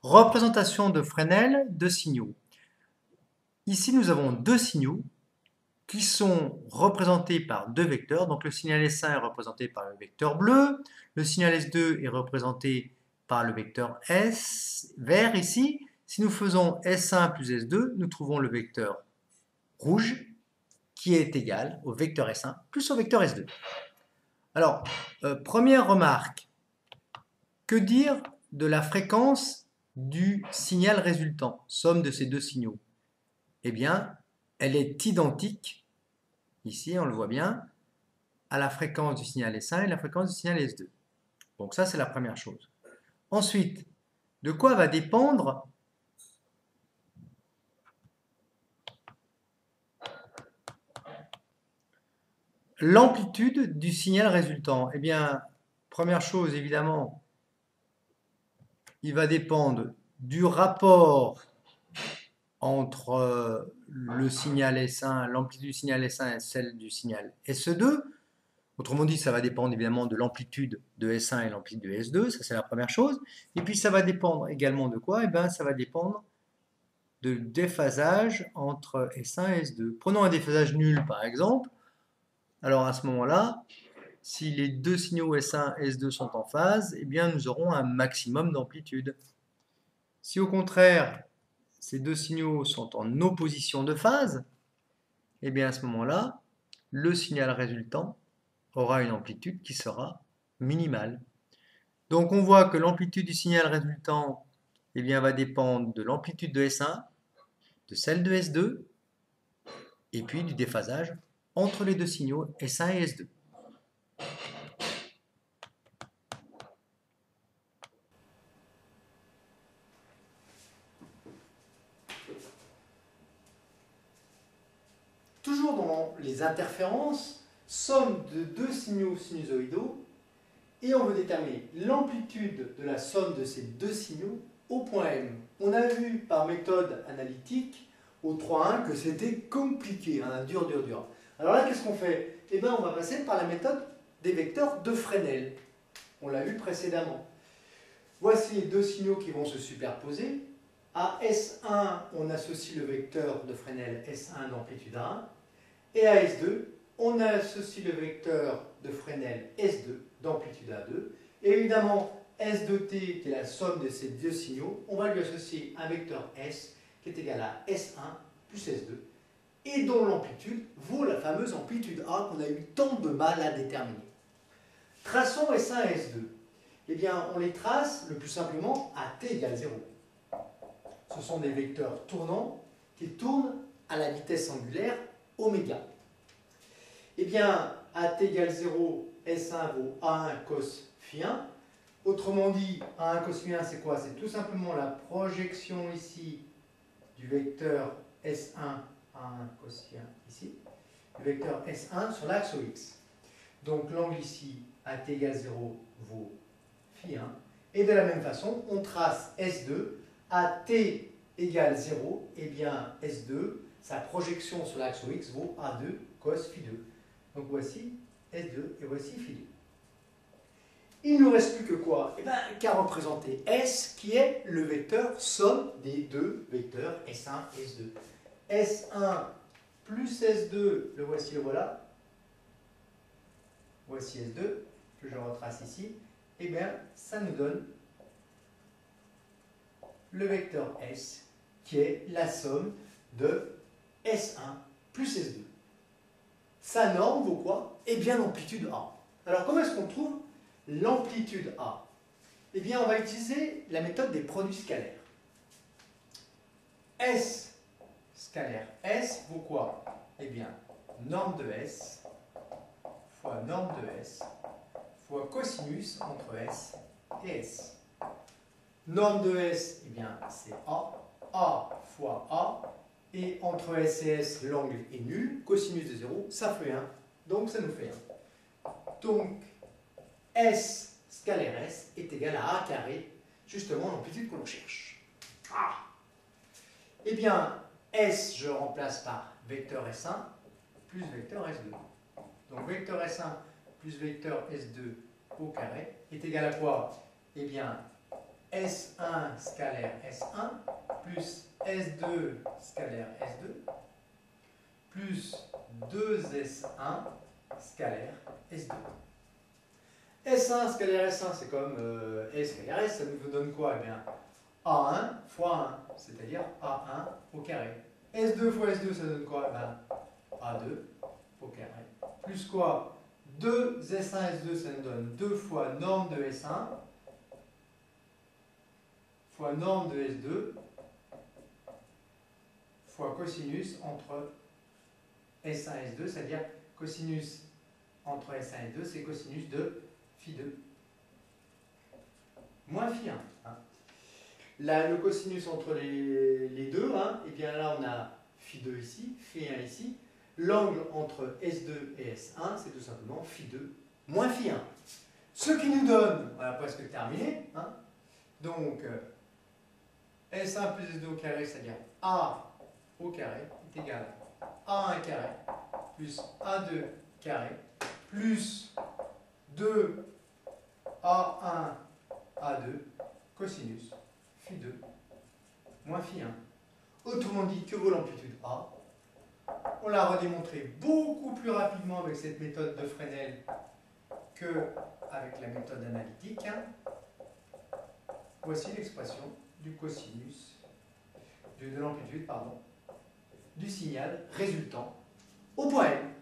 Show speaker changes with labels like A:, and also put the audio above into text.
A: Représentation de Fresnel de signaux. Ici, nous avons deux signaux qui sont représentés par deux vecteurs. Donc le signal S1 est représenté par le vecteur bleu, le signal S2 est représenté par le vecteur S vert ici. Si nous faisons S1 plus S2, nous trouvons le vecteur rouge qui est égal au vecteur S1 plus au vecteur S2. Alors, première remarque, que dire de la fréquence du signal résultant, somme de ces deux signaux? Eh bien, elle est identique, ici on le voit bien, à la fréquence du signal S1 et la fréquence du signal S2. Donc ça, c'est la première chose. Ensuite, de quoi va dépendre l'amplitude du signal résultant? Eh bien, première chose, évidemment, il va dépendre du rapport entre le signal S1, l'amplitude du signal S1 et celle du signal S2. Autrement dit, ça va dépendre évidemment de l'amplitude de S1 et l'amplitude de S2, ça c'est la première chose. Et puis ça va dépendre également de quoi? Eh bien, ça va dépendre de déphasage entre S1 et S2. Prenons un déphasage nul par exemple. Alors à ce moment-là, si les deux signaux S1 et S2 sont en phase, eh bien nous aurons un maximum d'amplitude. Si au contraire, ces deux signaux sont en opposition de phase, eh bien à ce moment-là, le signal résultant aura une amplitude qui sera minimale. Donc on voit que l'amplitude du signal résultant eh bien, va dépendre de l'amplitude de S1, de celle de S2, et puis du déphasage entre les deux signaux S1 et S2. Toujours dans les interférences, somme de deux signaux sinusoïdaux, et on veut déterminer l'amplitude de la somme de ces deux signaux au point M. On a vu par méthode analytique au 3.1 que c'était compliqué, hein, dur. Alors là, qu'est-ce qu'on fait? Eh bien, on va passer par la méthode des vecteurs de Fresnel. On l'a vu précédemment. Voici les deux signaux qui vont se superposer. À S1, on associe le vecteur de Fresnel S1 d'amplitude 1. Et à S2, on associe le vecteur de Fresnel S2 d'amplitude A2. Et évidemment, S2t, qui est la somme de ces deux signaux, on va lui associer un vecteur S qui est égal à S1 plus S2, et dont l'amplitude vaut la fameuse amplitude A qu'on a eu tant de mal à déterminer. Traçons S1 et S2. Eh bien, on les trace le plus simplement à t égale 0. Ce sont des vecteurs tournants qui tournent à la vitesse angulaire oméga. Eh bien, à t égale 0, S1 vaut A1 cos phi1. Autrement dit, A1 cos phi1, c'est quoi? C'est tout simplement la projection ici du vecteur S1, A1 cos phi1 ici, du vecteur S1 sur l'axe OX. Donc l'angle ici, à t égale 0, vaut phi1. Et de la même façon, on trace S2 à t égale 0, et bien S2, sa projection sur l'axe OX vaut A2 cos phi2. Donc voici S2 et voici phi2. Il ne nous reste plus que quoi? Eh bien, qu'à représenter S, qui est le vecteur somme des deux vecteurs S1 et S2. S1 plus S2, le voici, le voilà. Voici S2, que je retrace ici. Eh bien, ça nous donne le vecteur S, qui est la somme de S1 plus S2. Sa norme vaut quoi? Eh bien, l'amplitude A. Alors, comment est-ce qu'on trouve l'amplitude A? Eh bien, on va utiliser la méthode des produits scalaires. S scalaire S vaut quoi? Eh bien, norme de S fois norme de S fois cosinus entre S et S. Norme de S, eh bien, c'est A. A fois A. Et entre S et S, l'angle est nul. Cosinus de 0, ça fait 1. Donc, ça nous fait 1. Donc, S scalaire S est égal à A carré, justement l'amplitude que l'on cherche. Ah! Eh bien, S, je remplace par vecteur S1 plus vecteur S2. Donc, vecteur S1 plus vecteur S2 au carré est égal à quoi? Eh bien, S1 scalaire S1 plus S2 scalaire S2 plus 2S1 scalaire S2. S1 scalaire S1, c'est comme S scalaire S, ça nous donne quoi? Eh bien, A1 fois 1, c'est-à-dire A1 au carré. S2 fois S2, ça donne quoi? Eh bien, A2 au carré. Plus quoi? 2 S1 S2, ça nous donne 2 fois norme de S1 fois norme de S2 fois cosinus entre S1 et S2, c'est-à-dire cosinus entre S1 et S2, c'est cosinus de phi2 moins phi1. Hein. Là, le cosinus entre les deux, hein, et bien là on a phi2 ici, phi1 ici. L'angle entre S2 et S1, c'est tout simplement phi2 moins phi1. Ce qui nous donne, on a presque terminé, hein, donc S1 plus S2 au carré, c'est-à-dire A au carré, est égal à A1 carré plus A2 carré plus 2 A1 A2 cosinus phi2 moins phi1. Autrement dit, que vaut l'amplitude A? On l'a redémontré beaucoup plus rapidement avec cette méthode de Fresnel qu'avec la méthode analytique. Voici l'expression du cosinus, de l'amplitude, pardon, du signal résultant au point M.